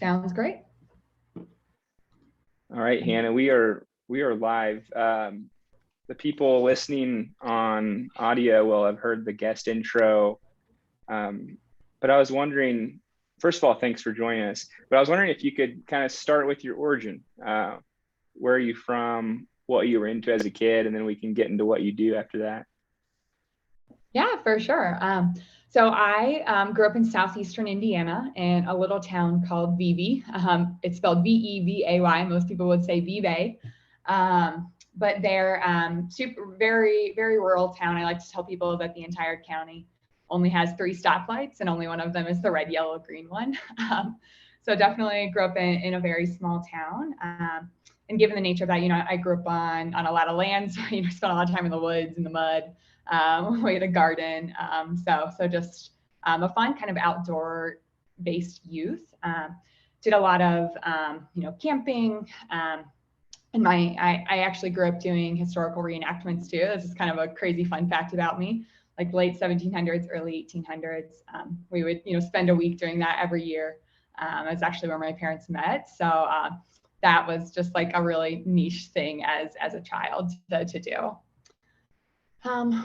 Sounds great. All right, Hannah, we are live. The people listening on audio will have heard the guest intro, but I was wondering, first of all, thanks for joining us. But I was wondering if you could kind of start with your origin. Where are you from? What you were into as a kid, and then we can get into what you do after that. Yeah, for sure. So I grew up in southeastern Indiana in a little town called Vevey. It's spelled V-E-V-A-Y. Most people would say Vevey. But they're very, very rural town. I like to tell people that the entire county only has 3 stoplights, and only one of them is the red, yellow, green one. So definitely grew up in a very small town. And given the nature of that, I grew up on a lot of land, so spent a lot of time in the woods, in the mud. We had a garden, so just a fun kind of outdoor-based youth. Did a lot of camping. And I actually grew up doing historical reenactments too. This is kind of a crazy fun fact about me. Like late 1700s, early 1800s, we would spend a week doing that every year. It's actually where my parents met. So that was just like a really niche thing as a child to do.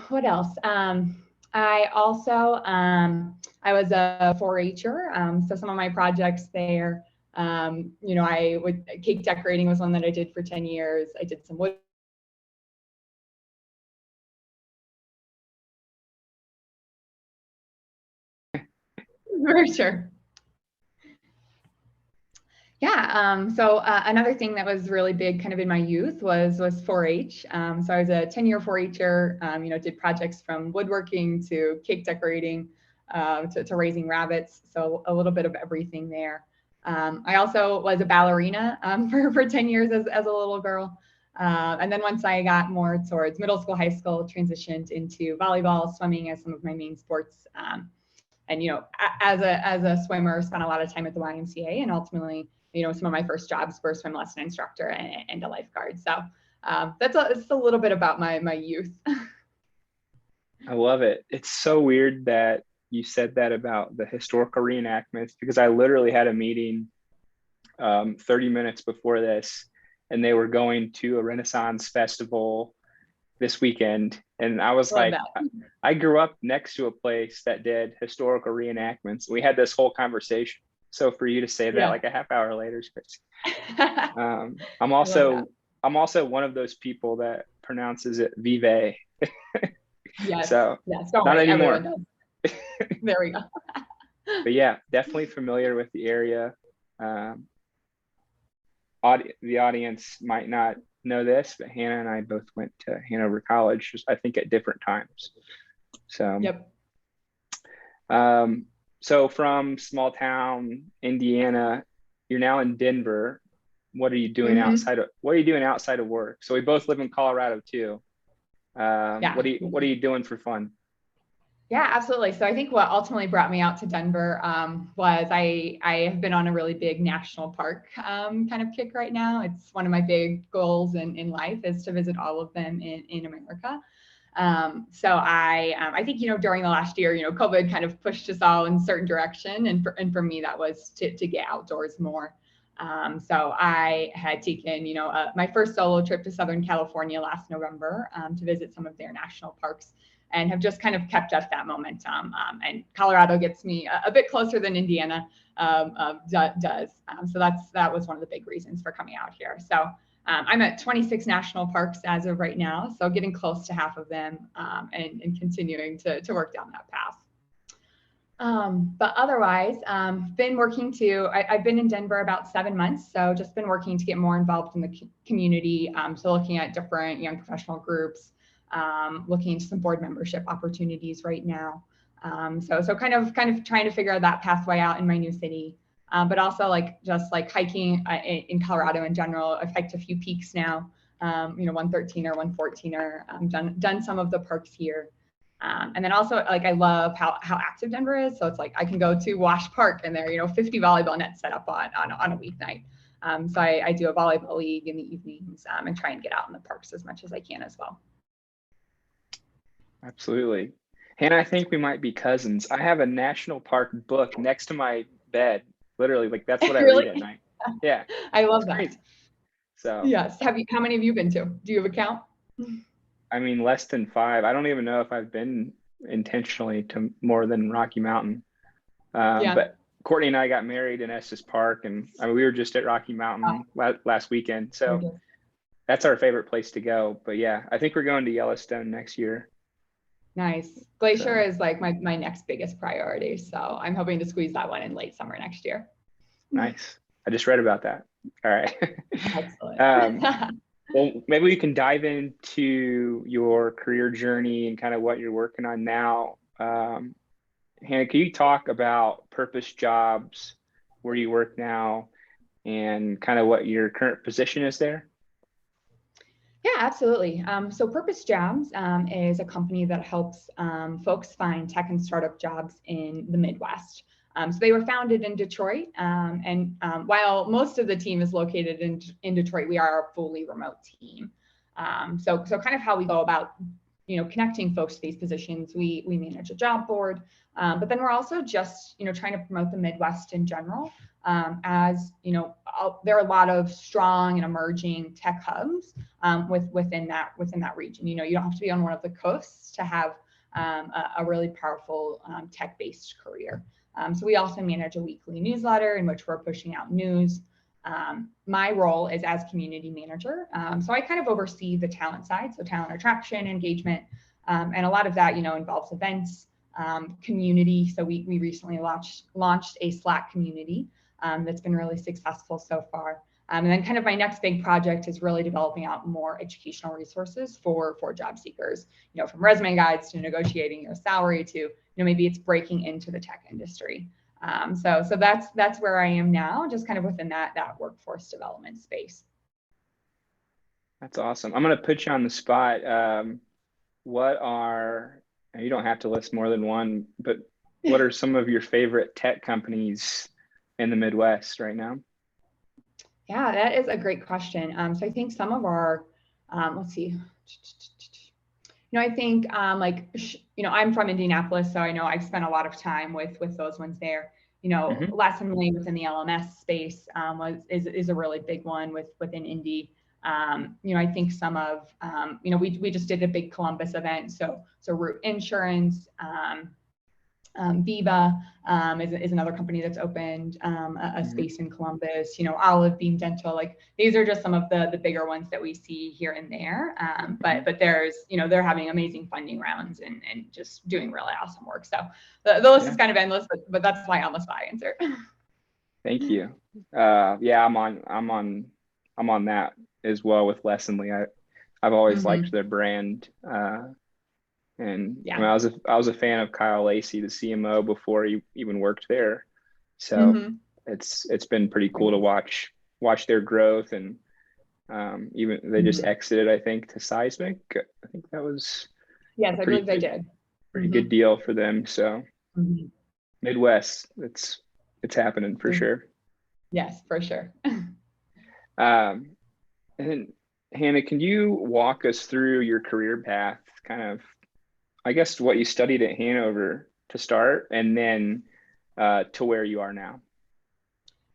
What else? I also, I was a 4-H'er. So some of my projects there, cake decorating was one that I did for 10 years. I did some wood. For sure. Yeah. So another thing that was really big kind of in my youth was 4-H. So I was a 10-year 4-H'er, did projects from woodworking to cake decorating to raising rabbits. So a little bit of everything there. I also was a ballerina for 10 years as a little girl. And then once I got more towards middle school, high school, transitioned into volleyball, swimming as some of my main sports. And, as a swimmer, spent a lot of time at the YMCA, and ultimately, some of my first jobs were swim lesson instructor and a lifeguard. So it's a little bit about my youth. I love it. It's so weird that you said that about the historical reenactments, because I literally had a meeting 30 minutes before this, and they were going to a Renaissance festival this weekend. And I was like, I grew up next to a place that did historical reenactments. We had this whole conversation. So for you to say that like a half hour later is crazy. I'm also one of those people that pronounces it Vive. Yes. So yes, not anymore. There we go. But yeah, definitely familiar with the area. The audience might not know this, but Hannah and I both went to Hanover College, I think at different times. So, yep. So from small town Indiana, you're now in Denver. What are you doing outside of work? So we both live in Colorado too. What are you doing for fun? Yeah, absolutely. So I think what ultimately brought me out to Denver was I have been on a really big national park kind of kick right now. It's one of my big goals in life is to visit all of them in America. So I think, during the last year, COVID kind of pushed us all in a certain direction. And for me, that was to get outdoors more. So I had taken, my first solo trip to Southern California last November to visit some of their national parks, and have just kind of kept up that momentum. And Colorado gets me a bit closer than Indiana does. So that was one of the big reasons for coming out here. So I'm at 26 national parks as of right now, so getting close to half of them and continuing to work down that path. But otherwise, I've been in Denver about 7 months, so just been working to get more involved in the community. So looking at different young professional groups, looking into some board membership opportunities right now. So kind of trying to figure out that pathway out in my new city. But also just hiking in Colorado in general. I've hiked a few peaks now, 113er, 114er, done some of the parks here. And then also I love how active Denver is. So it's I can go to Wash Park and there, 50 volleyball nets set up on a weeknight. So I do a volleyball league in the evenings and try and get out in the parks as much as I can as well. Absolutely. Hannah, I think we might be cousins. I have a national park book next to my bed Literally, like that's what I read Really? at night. Yeah, I it's love that. crazy. So, Yes. How many have you been to? Do you have a count? I mean, less than 5. I don't even know if I've been intentionally to more than Rocky Mountain. Yeah. But Courtney and I got married in Estes Park, and I mean, we were just at Rocky Mountain last weekend. So Gorgeous. that's our favorite place to go. But yeah, I think we're going to Yellowstone next year. Nice. Glacier So is like my next biggest priority. So I'm hoping to squeeze that one in late summer next year. nice. I just read about that. All right. Excellent. Well, maybe we can dive into your career journey and kind of what you're working on now. Hannah, can you talk about Purpose Jobs, where you work now, and kind of what your current position is there? Yeah, absolutely. So Purpose Jobs is a company that helps folks find tech and startup jobs in the Midwest. So they were founded in Detroit, and while most of the team is located in Detroit, we are a fully remote team. So kind of how we go about, connecting folks to these positions. We manage a job board, but then we're also just, trying to promote the Midwest in general. As there are a lot of strong and emerging tech hubs within that region. You don't have to be on one of the coasts to have a really powerful tech-based career. So we also manage a weekly newsletter in which we're pushing out news. My role is as community manager. So I kind of oversee the talent side, so talent attraction, engagement, and a lot of that, involves events, community. So we recently launched a Slack community that's been really successful so far. And then kind of my next big project is really developing out more educational resources for job seekers, from resume guides to negotiating your salary to, maybe it's breaking into the tech industry. So that's where I am now, just kind of within that workforce development space. That's awesome. I'm going to put you on the spot. You don't have to list more than one, but what are some of your favorite tech companies in the Midwest right now? Yeah, that is a great question. So I think some of our, let's see, I think I'm from Indianapolis, so I know I've spent a lot of time with those ones there. Mm-hmm. Lessonly within the LMS space is a really big one within Indy. I think some of, we just did a big Columbus event, so Root Insurance, Viva is another company that's opened a space in Columbus. Olive Beam Dental. Like these are just some of the bigger ones that we see here and there. But there's they're having amazing funding rounds and just doing really awesome work. So the list is kind of endless, but that's my on the spot answer. Thank you. Yeah, I'm on that as well with Lessonly. I've always liked their brand. And yeah. I mean, I was a fan of Kyle Lacey, the CMO, before he even worked there. So it's been pretty cool to watch their growth, and even they just exited, I think, to Seismic. I think that was I believe they did. Pretty good deal for them. So Midwest, it's happening for sure. Yes, for sure. And then Hannah, can you walk us through your career path, kind of, I guess, what you studied at Hanover to start, and then to where you are now?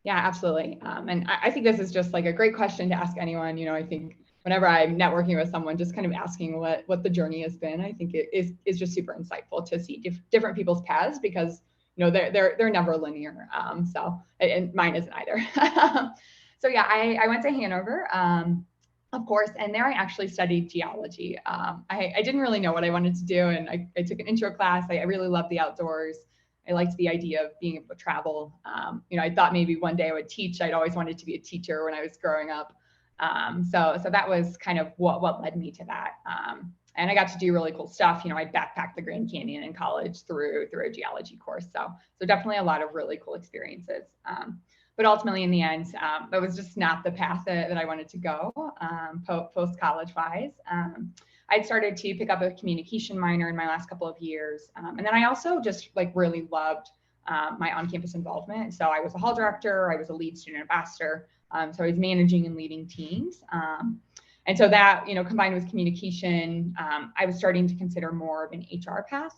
Yeah, absolutely. And I think this is just like a great question to ask anyone. I think whenever I'm networking with someone, just kind of asking what the journey has been, I think it is just super insightful to see different people's paths, because they're never linear. And mine isn't either. So yeah, I went to Hanover. Of course, and there I actually studied geology. I didn't really know what I wanted to do, and I took an intro class. I really loved the outdoors. I liked the idea of being able to travel. I thought maybe one day I would teach. I'd always wanted to be a teacher when I was growing up. So that was kind of what led me to that. And I got to do really cool stuff. I backpacked the Grand Canyon in college through a geology course. So definitely a lot of really cool experiences. But ultimately, in the end, that was just not the path that I wanted to go post-college wise. I'd started to pick up a communication minor in my last couple of years. And then I also just really loved my on-campus involvement. So I was a hall director, I was a lead student ambassador. So I was managing and leading teams. And so that, combined with communication, I was starting to consider more of an HR path.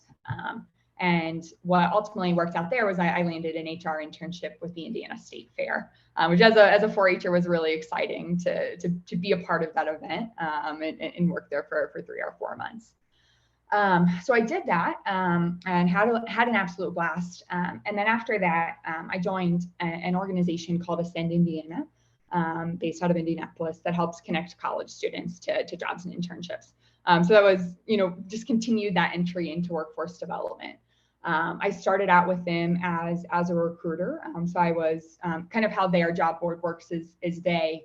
And what ultimately worked out there was I landed an HR internship with the Indiana State Fair, which as a 4-H'er was really exciting to be a part of that event, and work there for 3 or 4 months. So I did that, and had an absolute blast. And then after that, I joined an organization called Ascend Indiana, based out of Indianapolis, that helps connect college students to jobs and internships. So that was, just continued that entry into workforce development. I started out with them as a recruiter. So I was kind of how their job board works is they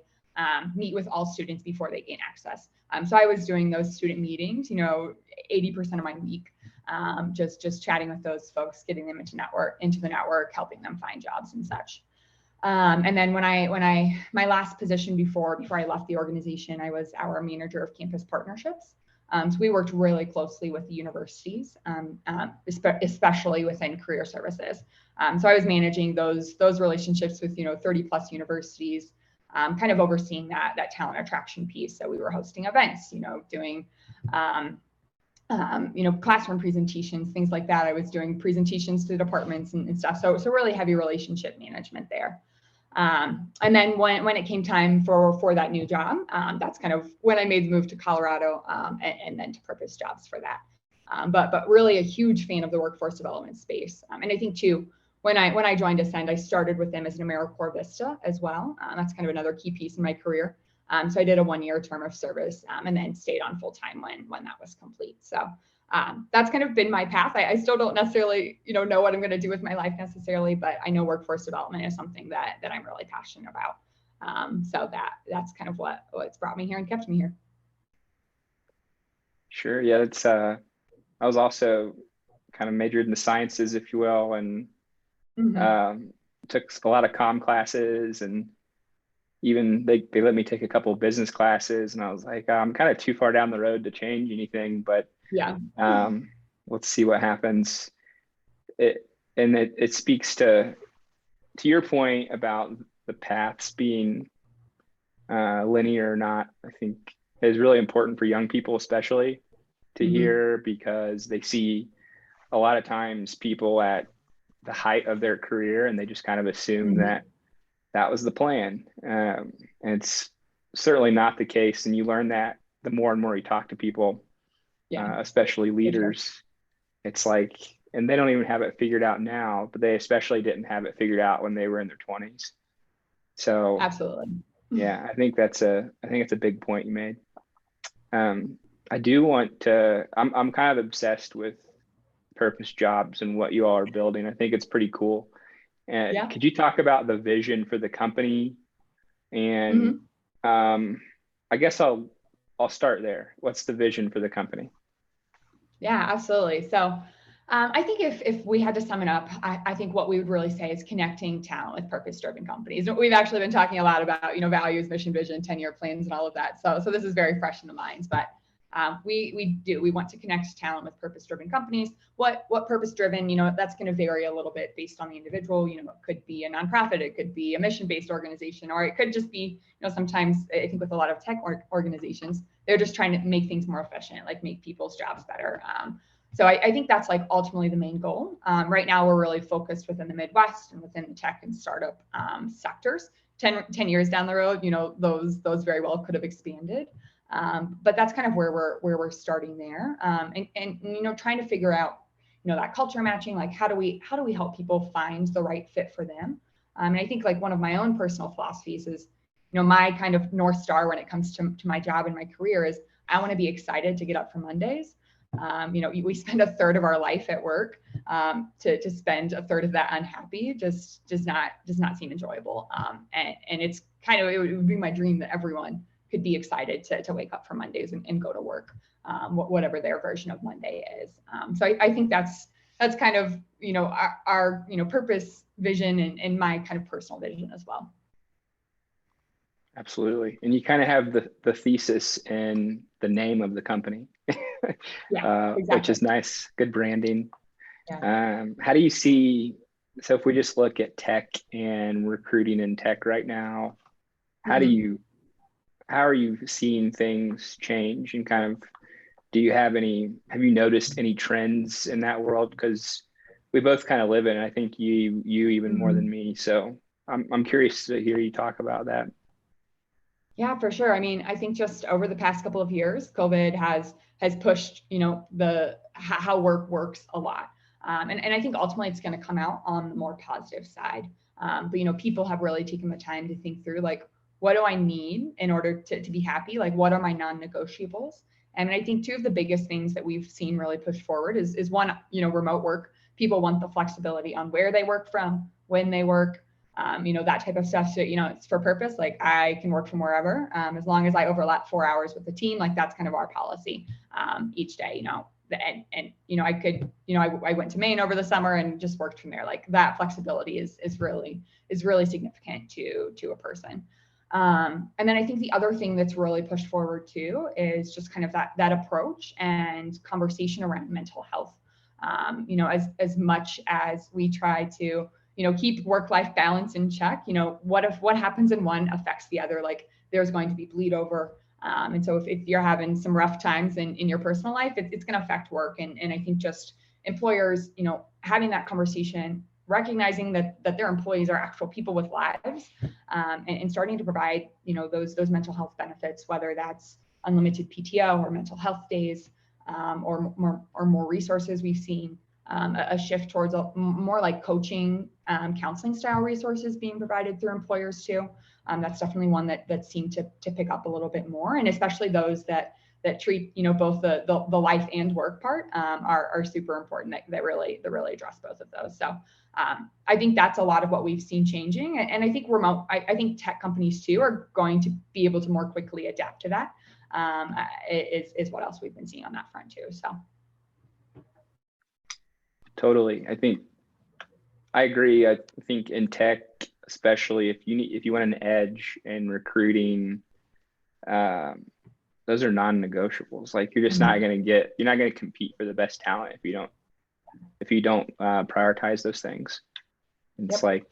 meet with all students before they gain access. So I was doing those student meetings, 80% of my week, just chatting with those folks, getting them into the network, helping them find jobs and such. And then when my last position before I left the organization, I was our manager of campus partnerships. So we worked really closely with the universities, especially within career services. So I was managing those relationships with 30 plus universities, kind of overseeing that talent attraction piece. So we were hosting events, doing classroom presentations, things like that. I was doing presentations to departments and stuff. So really heavy relationship management there. And then when it came time for that new job, that's kind of when I made the move to Colorado, and then to Purpose Jobs for that. But really a huge fan of the workforce development space. And I think too, when I joined Ascend, I started with them as an Americorps VISTA as well. That's kind of another key piece in my career. So I did a 1-year term of service, and then stayed on full time when that was complete. So that's kind of been my path. I still don't necessarily, know what I'm going to do with my life necessarily, but I know workforce development is something that I'm really passionate about. So that's kind of what's brought me here and kept me here. Sure. Yeah. It's, I was also kind of majored in the sciences, if you will, and took a lot of comm classes, and even they let me take a couple of business classes, and I was like, I'm kind of too far down the road to change anything, but yeah, let's see what happens. It speaks to your point about the paths being linear or not. I think is really important for young people, especially to hear, because they see a lot of times people at the height of their career, and they just kind of assume that was the plan. And it's certainly not the case. And you learn that the more and more you talk to people, especially leaders. It's like, and they don't even have it figured out now, but they especially didn't have it figured out when they were in their 20s. So absolutely. Yeah, I think it's a big point you made. I do want to, I'm kind of obsessed with Purpose Jobs and what you all are building. I think it's pretty cool. And could you talk about the vision for the company? And I guess I'll start there. What's the vision for the company? Yeah, absolutely. So I think if we had to sum it up, I think what we would really say is connecting talent with purpose-driven companies. We've actually been talking a lot about, values, mission, vision, 10-year plans, and all of that. So this is very fresh in the minds, but we want to connect talent with purpose-driven companies. What purpose-driven, that's going to vary a little bit based on the individual. It could be a nonprofit, it could be a mission-based organization, or it could just be, sometimes I think with a lot of tech organizations, they're just trying to make things more efficient, like make people's jobs better. So I think that's like ultimately the main goal. Right now, we're really focused within the Midwest and within the tech and startup sectors. 10 years down the road, those very well could have expanded. But that's kind of where we're starting there. And trying to figure out, that culture matching, like how do we help people find the right fit for them? And I think like one of my own personal philosophies is, my kind of North Star when it comes to my job and my career is I want to be excited to get up for Mondays. We spend a third of our life at work. To spend a third of that unhappy does not seem enjoyable. And it's kind of, it would be my dream that everyone could be excited to wake up for Mondays and go to work, whatever their version of Monday is. So I think that's kind of, our purpose, vision, and my kind of personal vision as well. Absolutely. And you kind of have the thesis in the name of the company, exactly. Which is nice. Good branding. Yeah. How do you see, so if we just look at tech and recruiting in tech right now, how are you seeing things change, and kind of do you have you noticed any trends in that world? Because we both kind of live in it. I think you even more than me. So I'm curious to hear you talk about that. Yeah, for sure. I mean, I think just over the past couple of years, COVID has pushed, how work works a lot. And I think ultimately it's going to come out on the more positive side. But people have really taken the time to think through, like, what do I need in order to be happy? Like, what are my non-negotiables? And I think two of the biggest things that we've seen really push forward is one, remote work. People want the flexibility on where they work from, when they work, that type of stuff. So, it's for purpose. Like, I can work from wherever, as long as I overlap 4 hours with the team. Like, that's kind of our policy each day, I could, I went to Maine over the summer and just worked from there. Like, that flexibility is really significant to a person. And then I think the other thing that's really pushed forward too is just kind of that approach and conversation around mental health. As much as we try to, keep work-life balance in check, what happens in one affects the other. Like, there's going to be bleed over. And so if you're having some rough times in your personal life, it's going to affect work. And I think just employers, having that conversation, recognizing that their employees are actual people with lives, and starting to provide, those mental health benefits, whether that's unlimited PTO or mental health days, or more resources. We've seen a shift towards more like coaching, counseling style resources being provided through employers too. That's definitely one that seemed to pick up a little bit more, and especially those that treat, both the life and work part, are super important, that really address both of those. So I think that's a lot of what we've seen changing, and I think I think tech companies too are going to be able to more quickly adapt to that. Is what else we've been seeing on that front too. So Totally. I agree. I think in tech, especially if you want an edge in recruiting, those are non-negotiables. Like, you're just not going to compete for the best talent if you don't prioritize those things. It's like,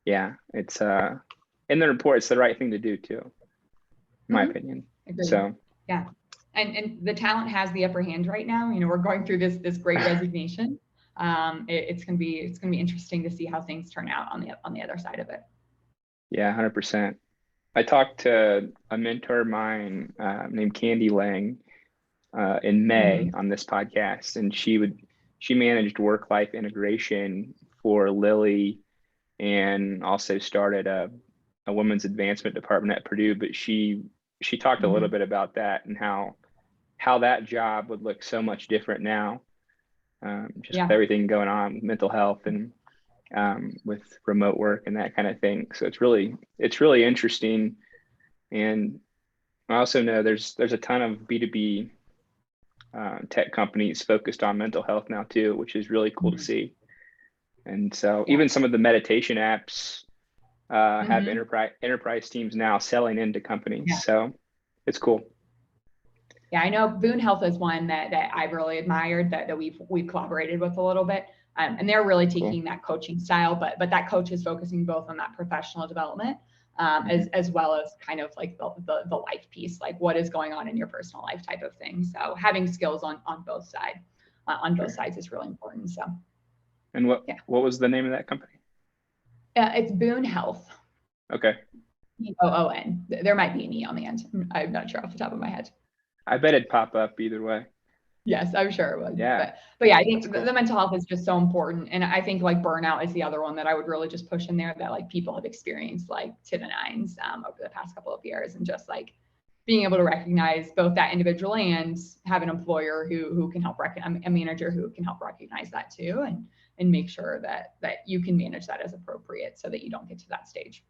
yeah, it's in the report, it's the right thing to do too, in my opinion. Agreed. So yeah. And the talent has the upper hand right now. We're going through this great resignation. It's gonna be interesting to see how things turn out on the other side of it. Yeah, 100%. I talked to a mentor of mine named Candy Lang in May on this podcast, and she managed work-life integration for Lilly, and also started a women's advancement department at Purdue. But she talked a little bit about that and how that job would look so much different now, with everything going on, mental health, and with remote work and that kind of thing. So it's really interesting. And I also know there's a ton of B2B tech companies focused on mental health now too, which is really cool to see. And so even some of the meditation apps have enterprise teams now selling into companies. Yeah. So it's cool. Yeah, I know Boone Health is one that I've really admired, that we've collaborated with a little bit. And they're really taking that coaching style, but that coach is focusing both on that professional development, as well as kind of like the life piece, like what is going on in your personal life type of thing. So having skills on both sides is really important. So. And what was the name of that company? It's Boone Health. Okay. Boon. There might be an E on the end. I'm not sure off the top of my head. I bet it'd pop up either way. Yes, I'm sure it would. Yeah. But yeah, I think the mental health is just so important. And I think like burnout is the other one that I would really just push in there, that like people have experienced like to the nines over the past couple of years, and just like being able to recognize both that individually and have an employer who can help a manager who can help recognize that too, and make sure that you can manage that as appropriate so that you don't get to that stage.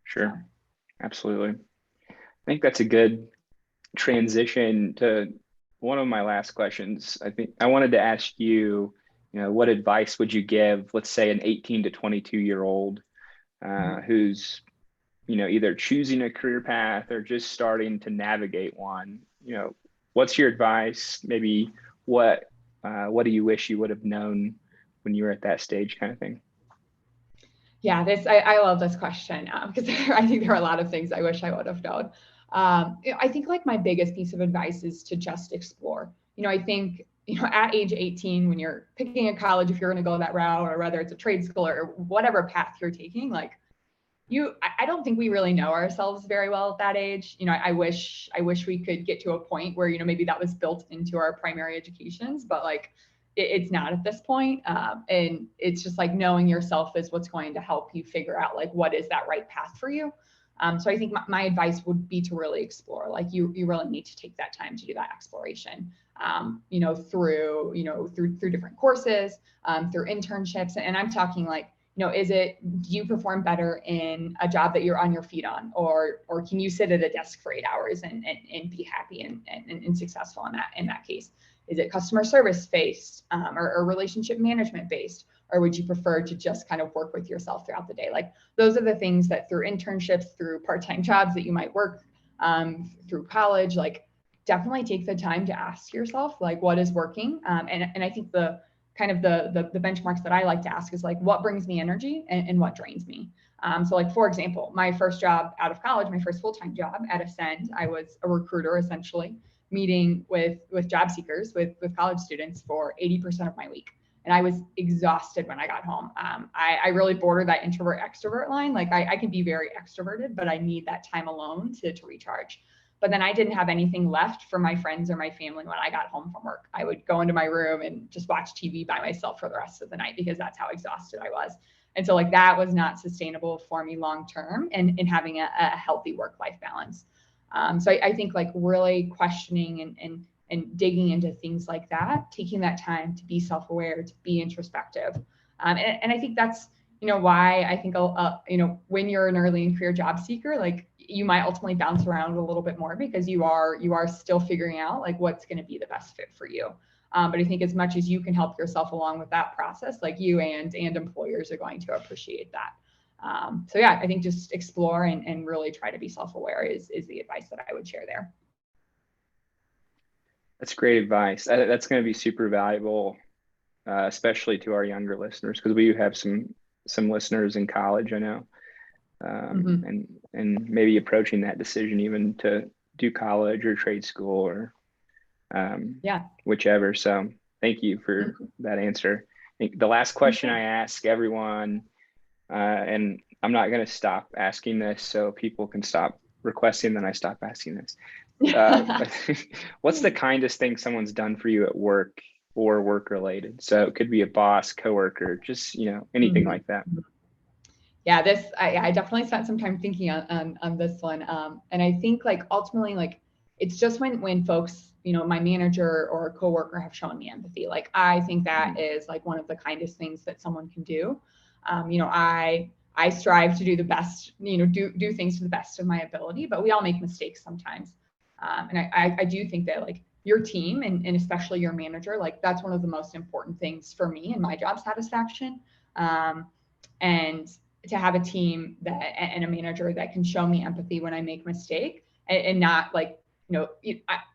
Sure. So. Absolutely. I think that's a good transition to one of my last questions. I think I wanted to ask you, what advice would you give, let's say, an 18 to 22-year-old who's, either choosing a career path or just starting to navigate one? What's your advice? Maybe what do you wish you would have known when you were at that stage, kind of thing? Yeah, I love this question because I think there are a lot of things I wish I would have known. I think like my biggest piece of advice is to just explore. I think, at age 18, when you're picking a college, if you're going to go that route, or whether it's a trade school or whatever path you're taking, like I don't think we really know ourselves very well at that age. I wish we could get to a point where, maybe that was built into our primary educations, but like it's not at this point. And it's just like knowing yourself is what's going to help you figure out like what is that right path for you. So I think my advice would be to really explore. Like you really need to take that time to do that exploration. Through different courses, through internships, and I'm talking like, do you perform better in a job that you're on your feet on, or can you sit at a desk for 8 hours and be happy and successful in that case? Is it customer service based, or relationship management based? Or would you prefer to just kind of work with yourself throughout the day? Like those are the things that through internships, through part-time jobs that you might work through college, like definitely take the time to ask yourself, like what is working? And I think the benchmarks that I like to ask is like, what brings me energy and what drains me? So like, for example, my first job out of college, my first full-time job at Ascend, I was a recruiter essentially, meeting with job seekers, with college students for 80% of my week. And I was exhausted when I got home. I really border that introvert extrovert line. Like I can be very extroverted, but I need that time alone to recharge. But then I didn't have anything left for my friends or my family when I got home from work. I would go into my room and just watch TV by myself for the rest of the night because that's how exhausted I was. And so like that was not sustainable for me long term and having a healthy work-life balance. So I think like really questioning and digging into things like that, taking that time to be self-aware, to be introspective. And I think that's, why I think, when you're an early in career job seeker, like you might ultimately bounce around a little bit more because you are still figuring out like what's going to be the best fit for you. But I think as much as you can help yourself along with that process, like you and employers are going to appreciate that. So yeah, I think just explore and really try to be self-aware is the advice that I would share there. That's great advice. That's going to be super valuable, especially to our younger listeners, because we have some listeners in college, I know, and maybe approaching that decision even to do college or trade school or whichever. So thank you for that answer. I think the last question I ask everyone, and I'm not going to stop asking this so people can stop requesting that I stop asking this. What's the kindest thing someone's done for you at work or work related? So it could be a boss, coworker, just, anything like that. Yeah, I definitely spent some time thinking on this one. And I think like ultimately, like it's just when folks, my manager or a coworker have shown me empathy. Like I think that is like one of the kindest things that someone can do. I strive to do the best, do things to the best of my ability, but we all make mistakes sometimes. And I do think that like your team and especially your manager, like that's one of the most important things for me and my job satisfaction. And to have a team and a manager that can show me empathy when I make a mistake and not like,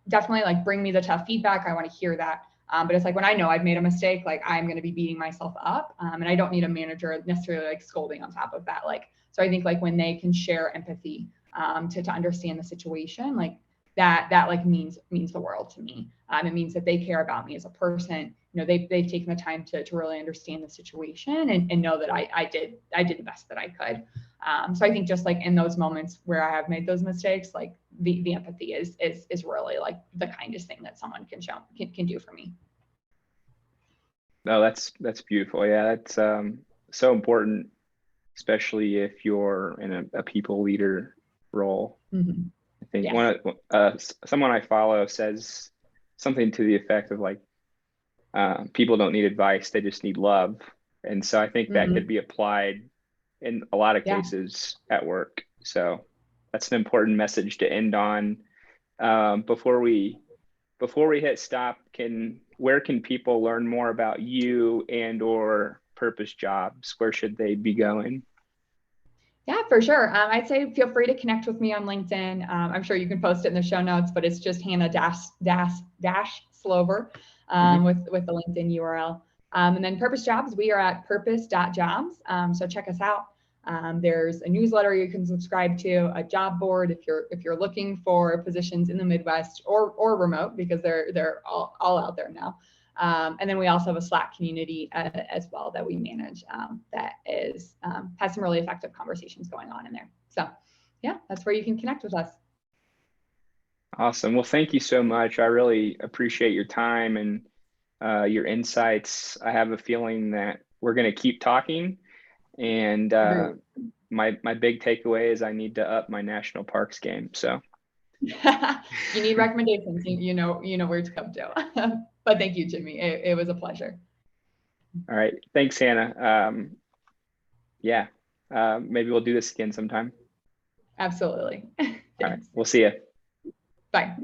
definitely like bring me the tough feedback. I want to hear that. But it's like when I know I've made a mistake, like I'm going to be beating myself up. And I don't need a manager necessarily like scolding on top of that. Like, so I think like when they can share empathy to understand the situation, like that like means the world to me. It means that they care about me as a person. They've taken the time to really understand the situation and know that I did the best that I could. So I think just like in those moments where I have made those mistakes, like the empathy is really like the kindest thing that someone can do for me. No, that's beautiful. Yeah, that's so important, especially if you're in a people leader role. I think someone I follow says something to the effect of like, people don't need advice, they just need love. And so I think that could be applied in a lot of cases at work. So that's an important message to end on. Before we hit stop, where can people learn more about you and or Purpose Jobs? Where should they be going? Yeah, for sure. I'd say feel free to connect with me on LinkedIn. I'm sure you can post it in the show notes, but it's just Hannah Slover with the LinkedIn URL. And then Purpose Jobs, we are at purpose.jobs. So check us out. There's a newsletter you can subscribe to, a job board if you're looking for positions in the Midwest or remote, because they're all out there now. And then we also have a Slack community as well that we manage that has some really effective conversations going on in there. So yeah, that's where you can connect with us. Awesome. Well, thank you so much. I really appreciate your time and your insights. I have a feeling that we're going to keep talking. And my big takeaway is I need to up my national parks game. So you need recommendations. You know where to come to. But thank you, Jimmy. It was a pleasure. All right. Thanks, Hannah. Yeah, maybe we'll do this again sometime. Absolutely. All right. We'll see you. Bye.